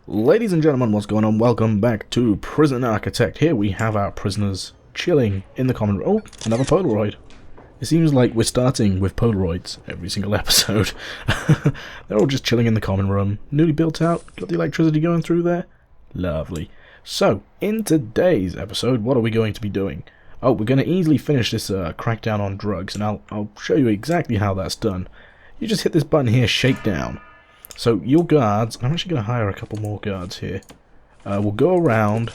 Ladies and gentlemen, what's going on? Welcome back to Prison Architect. Here we have our prisoners chilling in the common room. Oh, another Polaroid. It seems like we're starting with Polaroids every single episode. They're all just chilling in the common room. Newly built out, got the electricity going through there. Lovely. So, in today's episode, what are we going to be doing? Oh, we're going to easily finish this crackdown on drugs, and I'll show you exactly how that's done. You just hit this button here, shake down. So your guards, I'm actually going to hire a couple more guards here, will go around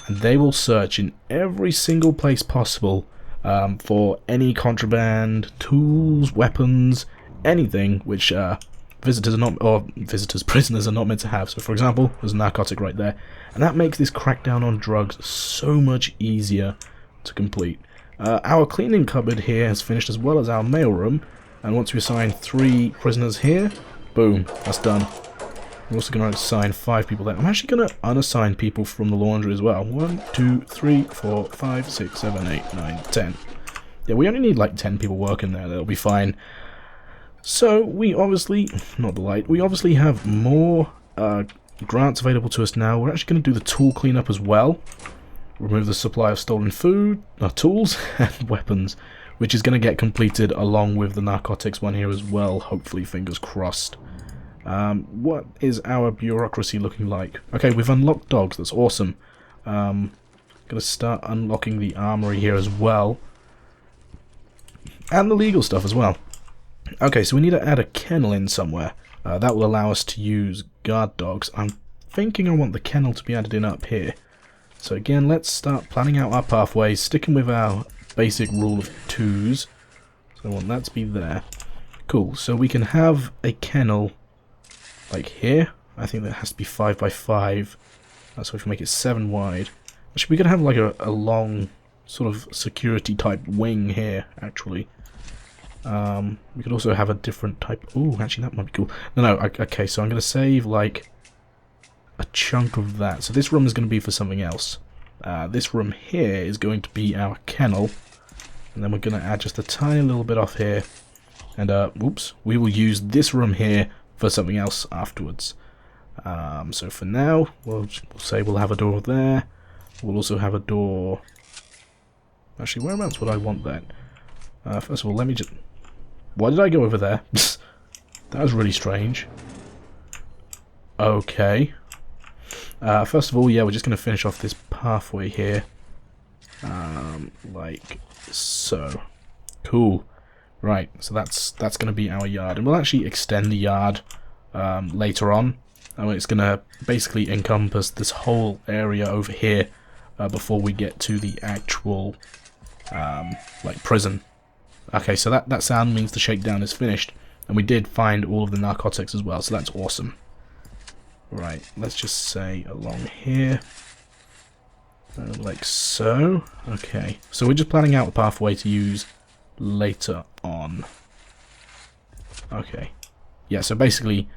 and they will search in every single place possible for any contraband, tools, weapons, anything which prisoners are not meant to have. So for example, there's a narcotic right there, and that makes this crackdown on drugs so much easier to complete. Our cleaning cupboard here has finished, as well as our mailroom, and once we assign 3 prisoners here, boom, that's done. We're also going to assign 5 people there. I'm actually going to unassign people from the laundry as well. 1, 2, 3, 4, 5, 6, 7, 8, 9, 10. Yeah, we only need like 10 people working there. That'll be fine. So, we obviously have more grants available to us now. We're actually going to do the tool cleanup as well. Remove the supply of stolen food, tools, and weapons, which is going to get completed along with the narcotics one here as well, hopefully, fingers crossed. What is our bureaucracy looking like? Okay, we've unlocked dogs, that's awesome. Going to start unlocking the armory here as well. And the legal stuff as well. Okay, so we need to add a kennel in somewhere. That will allow us to use guard dogs. I'm thinking I want the kennel to be added in up here. So again, let's start planning out our pathways, sticking with our basic rule of 2s. So I want that to be there. Cool, so we can have a kennel like here. I think that has to be 5 by 5. So we can make it 7 wide. Actually, we could have like a long sort of security type wing here, actually. We could also have a different type. Ooh, actually that might be cool. No, okay, so I'm going to save like a chunk of that. So this room is going to be for something else. This room here is going to be our kennel, and then we're going to add just a tiny little bit off here, and whoops, we will use this room here for something else afterwards. So for now, we'll say we'll have a door there. We'll also have a door. Actually, whereabouts would I want that? First of all, let me just. Why did I go over there? That was really strange. Okay. First of all, yeah, we're just going to finish off this pathway here. Like so. Cool. Right, so that's going to be our yard. And we'll actually extend the yard later on. It's going to basically encompass this whole area over here before we get to the actual like prison. Okay, so that sound means the shakedown is finished. And we did find all of the narcotics as well, so that's awesome. Right, let's just say along here, like so. Okay, so we're just planning out a pathway to use later on. Okay, yeah, so basically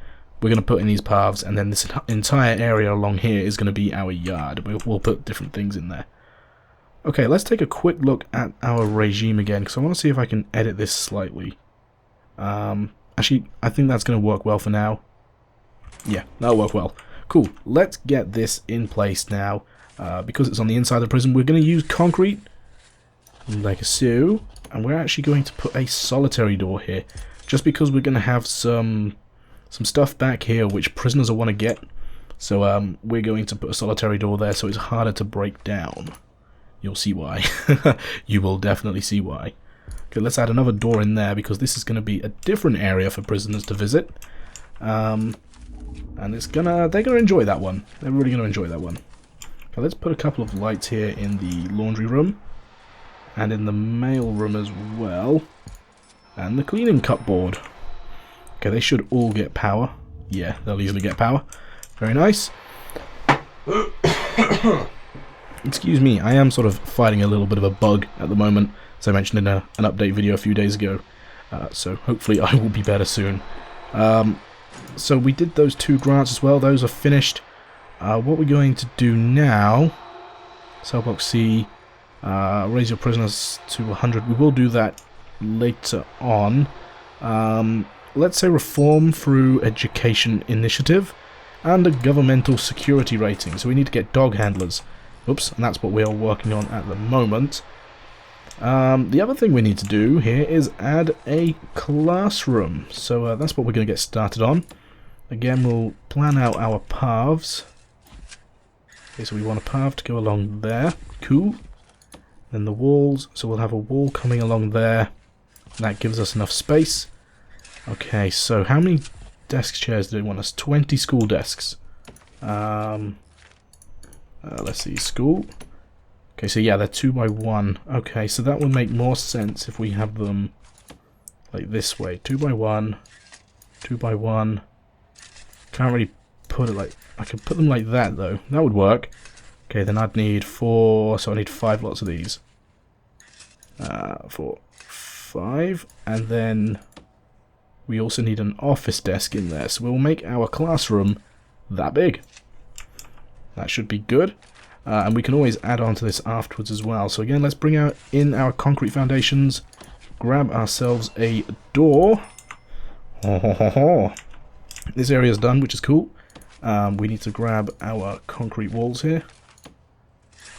we're going to put in these paths, and then this entire area along here is going to be our yard. We'll put different things in there. Okay, let's take a quick look at our regime again, because I want to see if I can edit this slightly. Actually, I think that's going to work well for now. Yeah, that'll work well. Cool. Let's get this in place now. Because it's on the inside of the prison, we're going to use concrete, like so, and we're actually going to put a solitary door here, just because we're going to have some stuff back here which prisoners will want to get. So we're going to put a solitary door there, so it's harder to break down. You'll see why. You will definitely see why. Okay, let's add another door in there, because this is going to be a different area for prisoners to visit. And they're gonna enjoy that one. They're really gonna enjoy that one. Okay, let's put a couple of lights here in the laundry room, and in the mail room as well, and the cleaning cupboard. Okay, they should all get power. Yeah, they'll easily get power. Very nice. Excuse me, I am sort of fighting a little bit of a bug at the moment, as I mentioned in an update video a few days ago. So hopefully I will be better soon. So we did those 2 grants as well. Those are finished. What we're going to do now, cell block C, raise your prisoners to 100. We will do that later on. Let's say reform through education initiative. and a governmental security rating. So we need to get dog handlers. Oops, and that's what we are working on at the moment. The other thing we need to do here is add a classroom. So that's what we're going to get started on. Again, we'll plan out our paths. Okay, so we want a path to go along there. Cool. Then the walls, so we'll have a wall coming along there. That gives us enough space. Okay, so how many desk chairs do they want us? 20 school desks. Let's see, school. Okay, so yeah, they're 2 by 1. Okay, so that would make more sense if we have them like this way. 2 by 1, 2 by 1. Can't really put it like... I could put them like that, though. That would work. Okay, then I'd need 4, so I need 5 lots of these. 4, 5, and then we also need an office desk in there. So we'll make our classroom that big. That should be good. And we can always add on to this afterwards as well. So again, let's bring out in our concrete foundations. Grab ourselves a door. This area is done, which is cool. We need to grab our concrete walls here.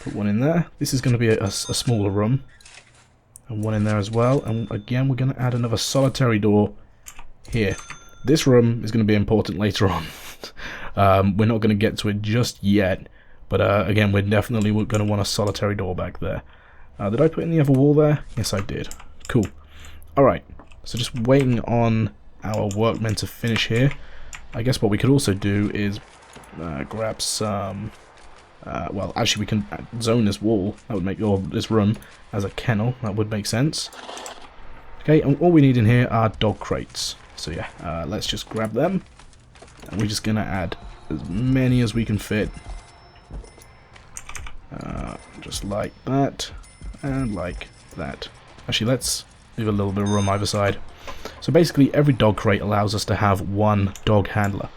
Put one in there. This is going to be a smaller room. And one in there as well. And again, we're going to add another solitary door here. This room is going to be important later on. We're not going to get to it just yet. But again, we're definitely going to want a solitary door back there. Did I put in the other wall there? Yes, I did. Cool. Alright, so just waiting on our workmen to finish here. I guess what we could also do is grab some... well, actually we can zone this wall. That would make, or this room as a kennel. That would make sense. Okay, and all we need in here are dog crates. So yeah, let's just grab them. And we're just going to add as many as we can fit. Just like that, and like that. Actually, let's leave a little bit of room either side. So basically, every dog crate allows us to have 1 dog handler,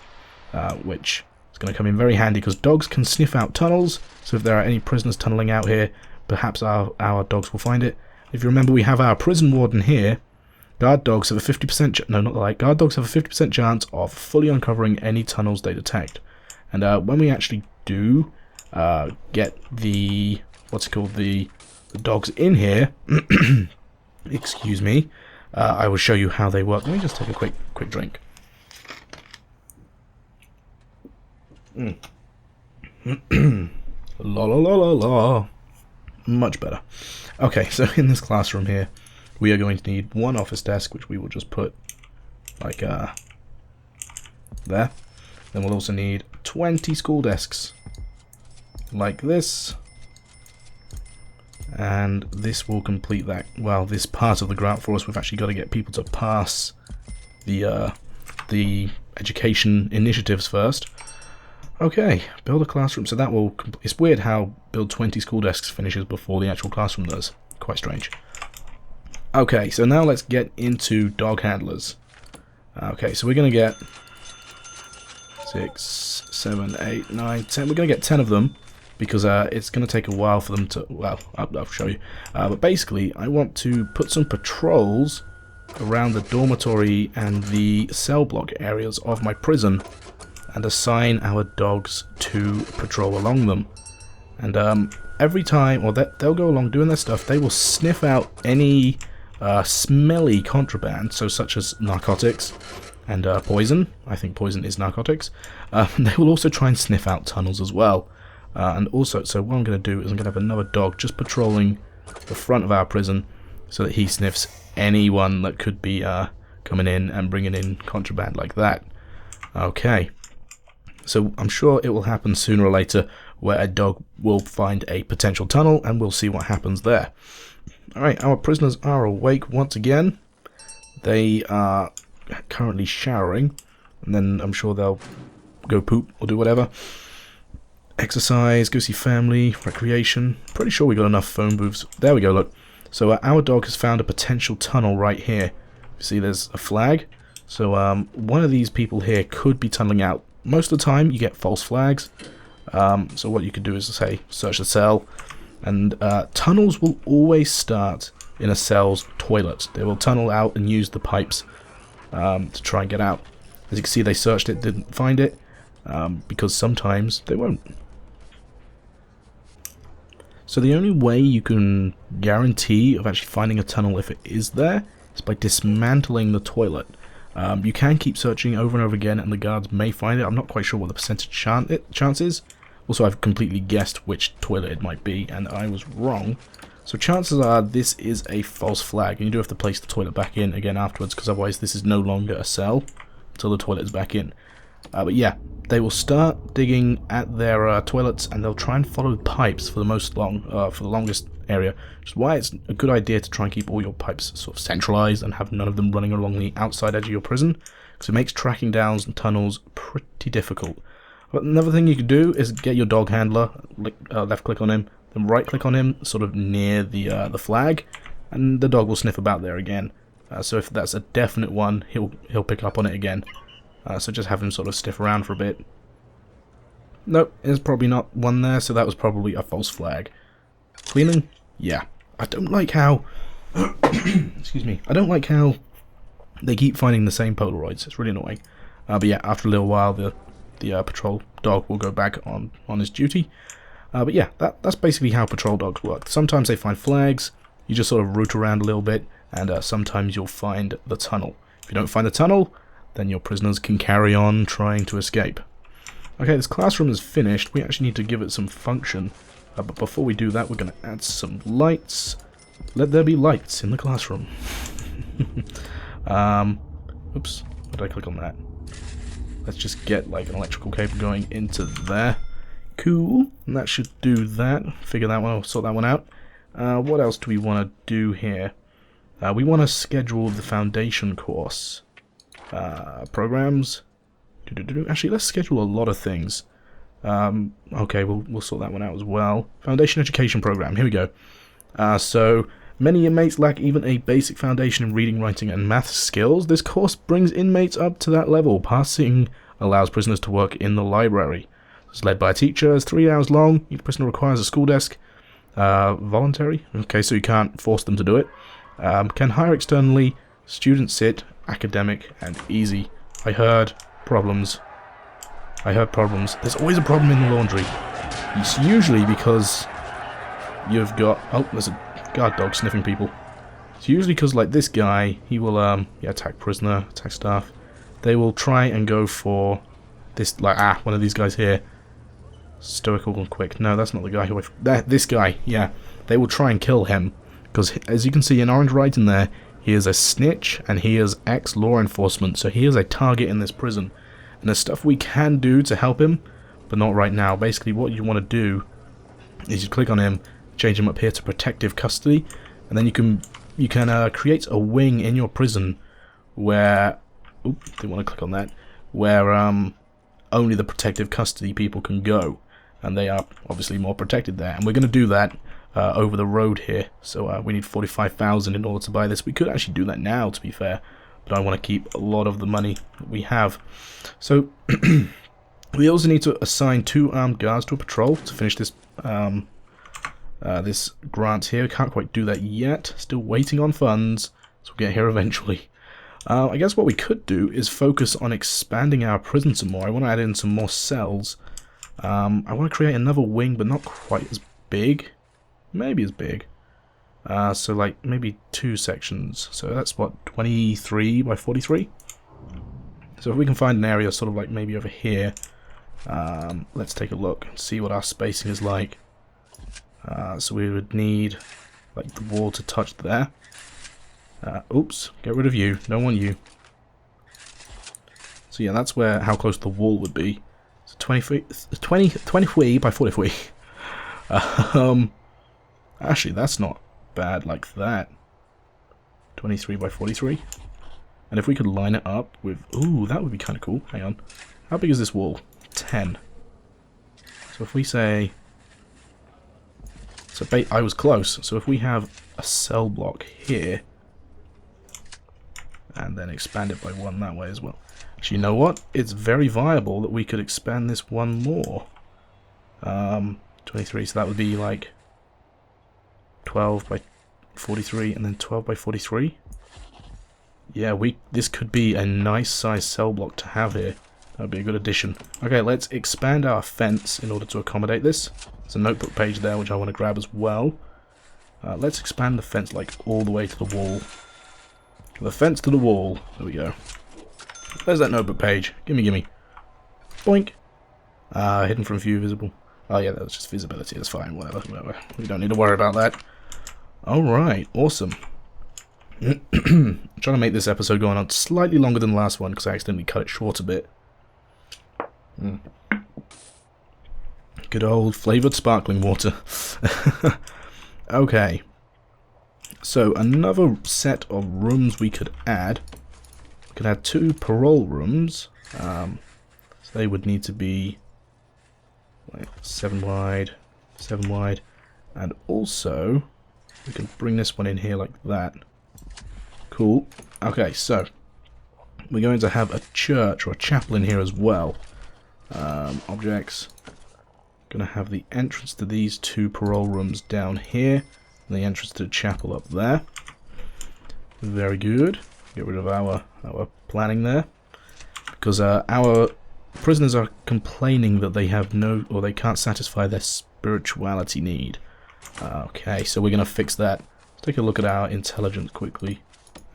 which is going to come in very handy because dogs can sniff out tunnels. So if there are any prisoners tunneling out here, perhaps our dogs will find it. If you remember, we have our prison warden here. Guard dogs have a 50% no, not like guard dogs have a 50% chance of fully uncovering any tunnels they detect. And when we actually do get the the dogs in here, excuse me, I will show you how they work. Let me just take a quick drink. La la la la la. Much better. Okay, so in this classroom here, we are going to need 1 office desk, which we will just put like there. Then we'll also need 20 school desks, like this. And this will complete that, well, this part of the grant for us. We've actually got to get people to pass the education initiatives first. Okay, build a classroom. So that will, it's weird how build 20 school desks finishes before the actual classroom does. Quite strange. Okay, so now let's get into dog handlers. Okay, so we're going to get 6, 7, 8, 9, 10. We're going to get 10 of them. Because it's going to take a while for them to... Well, I'll show you. But basically, I want to put some patrols around the dormitory and the cell block areas of my prison and assign our dogs to patrol along them. And every time, or they'll go along doing their stuff, they will sniff out any smelly contraband, so such as narcotics and poison. I think poison is narcotics. They will also try and sniff out tunnels as well. And also, so what I'm going to do is I'm going to have another dog just patrolling the front of our prison so that he sniffs anyone that could be coming in and bringing in contraband like that. Okay, so I'm sure it will happen sooner or later where a dog will find a potential tunnel and we'll see what happens there. Alright, our prisoners are awake once again. They are currently showering, and then I'm sure they'll go poop or do whatever. Exercise, go see family, recreation. Pretty sure we got enough phone booths. There we go, look. So our dog has found a potential tunnel right here. You see there's a flag. So one of these people here could be tunneling out. Most of the time you get false flags. So what you could do is say search the cell. And tunnels will always start in a cell's toilet. They will tunnel out and use the pipes to try and get out. As you can see, they searched it, didn't find it. because sometimes they won't. So the only way you can guarantee of actually finding a tunnel if it is there is by dismantling the toilet. You can keep searching over and over again and the guards may find it. I'm not quite sure what the percentage chance is. Also, I've completely guessed which toilet it might be and I was wrong. So chances are this is a false flag and you do have to place the toilet back in again afterwards, because otherwise this is no longer a cell until the toilet is back in. But yeah, they will start digging at their toilets and they'll try and follow pipes for the longest area, which is why it's a good idea to try and keep all your pipes sort of centralized and have none of them running along the outside edge of your prison, because it makes tracking down tunnels pretty difficult. But another thing you could do is get your dog handler, left click on him, then right click on him sort of near the flag, and the dog will sniff about there again. So if that's a definite one, he'll pick up on it again. So just have him sort of sniff around for a bit. Nope, there's probably not one there, so that was probably a false flag. Cleaning? Yeah. I don't like how... excuse me. I don't like how they keep finding the same Polaroids. It's really annoying. But yeah, after a little while, the patrol dog will go back on his duty. But yeah, that's basically how patrol dogs work. Sometimes they find flags, you just sort of root around a little bit, and sometimes you'll find the tunnel. If you don't find the tunnel, then your prisoners can carry on trying to escape. Okay, this classroom is finished. We actually need to give it some function. But before we do that, we're going to add some lights. Let there be lights in the classroom. Oops, why did I click on that? Let's just get like an electrical cable going into there. Cool, and that should do that. Figure that one, sort that one out. What else do we want to do here? We want to schedule the foundation course. Programs. Actually, let's schedule a lot of things. Okay, we'll sort that one out as well. Foundation education program. Here we go. So many inmates lack even a basic foundation in reading, writing, and math skills. This course brings inmates up to that level. Passing allows prisoners to work in the library. It's led by a teacher. It's 3 hours long. Each prisoner requires a school desk. Voluntary. Okay, so you can't force them to do it. Can hire externally. Students sit. Academic and easy. I heard problems. There's always a problem in the laundry. It's usually because you've got... Oh, there's a guard dog sniffing people. It's usually because, like, this guy, he will attack prisoner, attack staff. They will try and go for this, like, one of these guys here. Stoical and quick. No, that's not the guy who this guy, yeah. They will try and kill him. Because, as you can see in orange right in there, he is a snitch, and he is ex-law enforcement, so he is a target in this prison. And there's stuff we can do to help him, but not right now. Basically, what you want to do is you click on him, change him up here to protective custody, and then you can create a wing in your prison where... Oop, didn't want to click on that. Where only the protective custody people can go, and they are obviously more protected there. And we're going to do that over the road here, so we need 45,000 in order to buy this. We could actually do that now, to be fair, but I want to keep a lot of the money that we have. So we also need to assign 2 armed guards to a patrol to finish this this grant here. Can't quite do that yet. Still waiting on funds, so we'll get here eventually. I guess what we could do is focus on expanding our prison some more. I want to add in some more cells. I want to create another wing, but not quite as big. Maybe as big. So like maybe 2 sections. So that's what, 23 by 43? So if we can find an area sort of like maybe over here, let's take a look and see what our spacing is like. So we would need like the wall to touch there. Oops, get rid of you, don't want you. So yeah, that's how close the wall would be. So 23 by 43. Actually, that's not bad like that. 23 by 43. And if we could line it up with... Ooh, that would be kind of cool. Hang on. How big is this wall? 10. So if we say... So I was close. So if we have a cell block here, and then expand it by 1 that way as well. Actually, you know what? It's very viable that we could expand this 1 more. 23, so that would be like 12 by 43 and then 12 by 43. Yeah, this could be a nice size cell block to have here. That would be a good addition. Okay, let's expand our fence in order to accommodate this. There's a notebook page there which I want to grab as well. Let's expand the fence like all the way to the wall. The fence to the wall. There we go. There's that notebook page. Gimme, gimme. Boink. Hidden from view, visible. Oh yeah, that was just visibility. That's fine. Whatever. We don't need to worry about that. Alright, awesome. Trying to make this episode go on slightly longer than the last one because I accidentally cut it short a bit. Good old flavoured sparkling water. Okay. So another set of rooms we could add. We could add 2 parole rooms. So they would need to be 7 wide, 7 wide, and also we can bring this one in here like that. Cool. Okay, so we're going to have a church or a chapel in here as well. Objects. Going to have the entrance to these 2 parole rooms down here, and the entrance to the chapel up there. Very good. Get rid of our planning there, because our prisoners are complaining that they have no, or they can't satisfy their spirituality need. Okay, so we're going to fix that. Let's take a look at our intelligence quickly.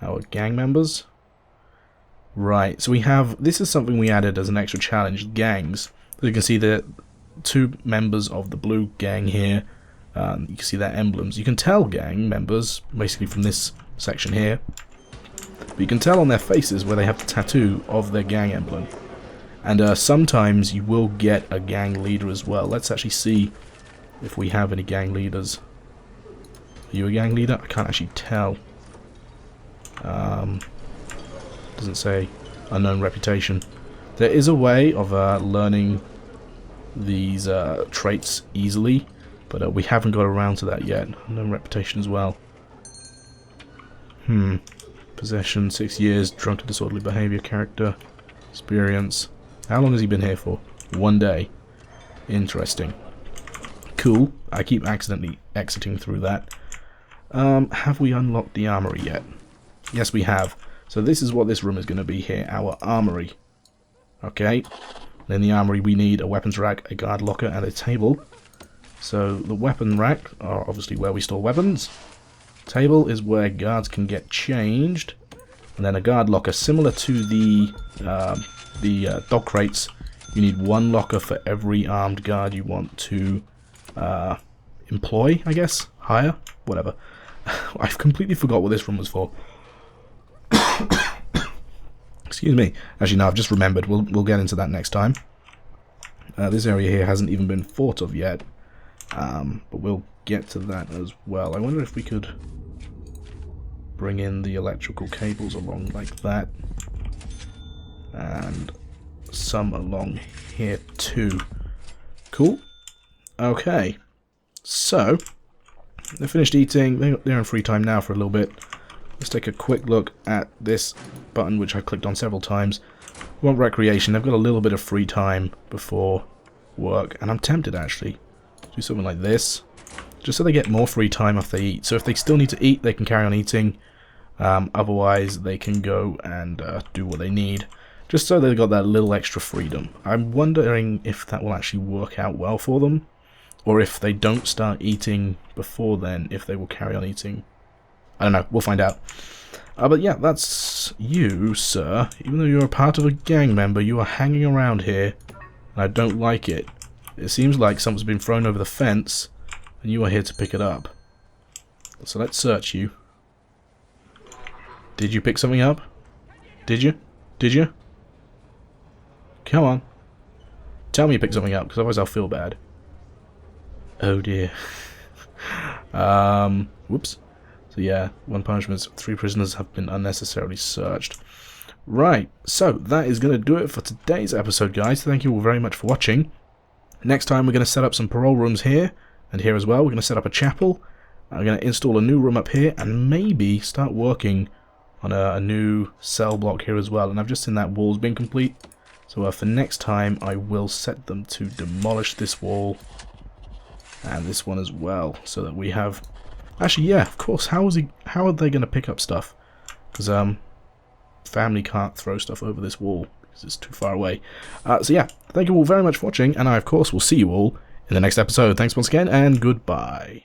Our gang members. Right, so we have, this is something we added as an extra challenge, gangs. So you can see the 2 members of the blue gang here. You can see their emblems. You can tell gang members, basically from this section here. But you can tell on their faces where they have the tattoo of their gang emblem. And sometimes you will get a gang leader as well. Let's actually see if we have any gang leaders. Are you a gang leader? I can't actually tell. Doesn't say. Unknown reputation. There is a way of learning these traits easily, but we haven't got around to that yet. Unknown reputation as well. Possession, 6 years, drunk to disorderly behaviour, character, experience. How long has he been here for? 1 day. Interesting. Cool. I keep accidentally exiting through that. Have we unlocked the armory yet? Yes, we have. So this is what this room is going to be here, our armory. Okay. In the armory we need a weapons rack, a guard locker, and a table. So the weapon rack are obviously where we store weapons. Table is where guards can get changed. And then a guard locker, similar to the dog crates. You need 1 locker for every armed guard you want to employ, I guess? Hire? Whatever. I've completely forgot what this room was for. Excuse me. Actually, no, I've just remembered. We'll get into that next time. This area here hasn't even been thought of yet. But we'll get to that as well. I wonder if we could bring in the electrical cables along like that. And some along here too. Cool. Okay. So, they're finished eating. They're in free time now for a little bit. Let's take a quick look at this button, which I clicked on several times. We want recreation. They've got a little bit of free time before work, and I'm tempted actually to do something like this, just so they get more free time after they eat. So if they still need to eat, they can carry on eating. Otherwise, they can go and do what they need, just so they've got that little extra freedom. I'm wondering if that will actually work out well for them, or if they don't start eating before then, if they will carry on eating. I don't know, we'll find out. But yeah, that's you, sir. Even though you're a part of a gang member, you are hanging around here, and I don't like it. It seems like something's been thrown over the fence, and you are here to pick it up. So let's search you. Did you pick something up? Did you? Did you? Come on. Tell me you picked something up, because otherwise I'll feel bad. Oh dear. Whoops. So yeah, 1 punishment, 3 prisoners have been unnecessarily searched. Right, so that is going to do it for today's episode, guys. Thank you all very much for watching. Next time we're going to set up some parole rooms here, and here as well. We're going to set up a chapel. I'm going to install a new room up here, and maybe start working on a new cell block here as well. And I've just seen that wall's been complete. So for next time, I will set them to demolish this wall and this one as well, so that we have... Actually, yeah, of course. How are they going to pick up stuff? Because family can't throw stuff over this wall. because it's too far away. So yeah, thank you all very much for watching, and I of course will see you all in the next episode. Thanks once again, and goodbye.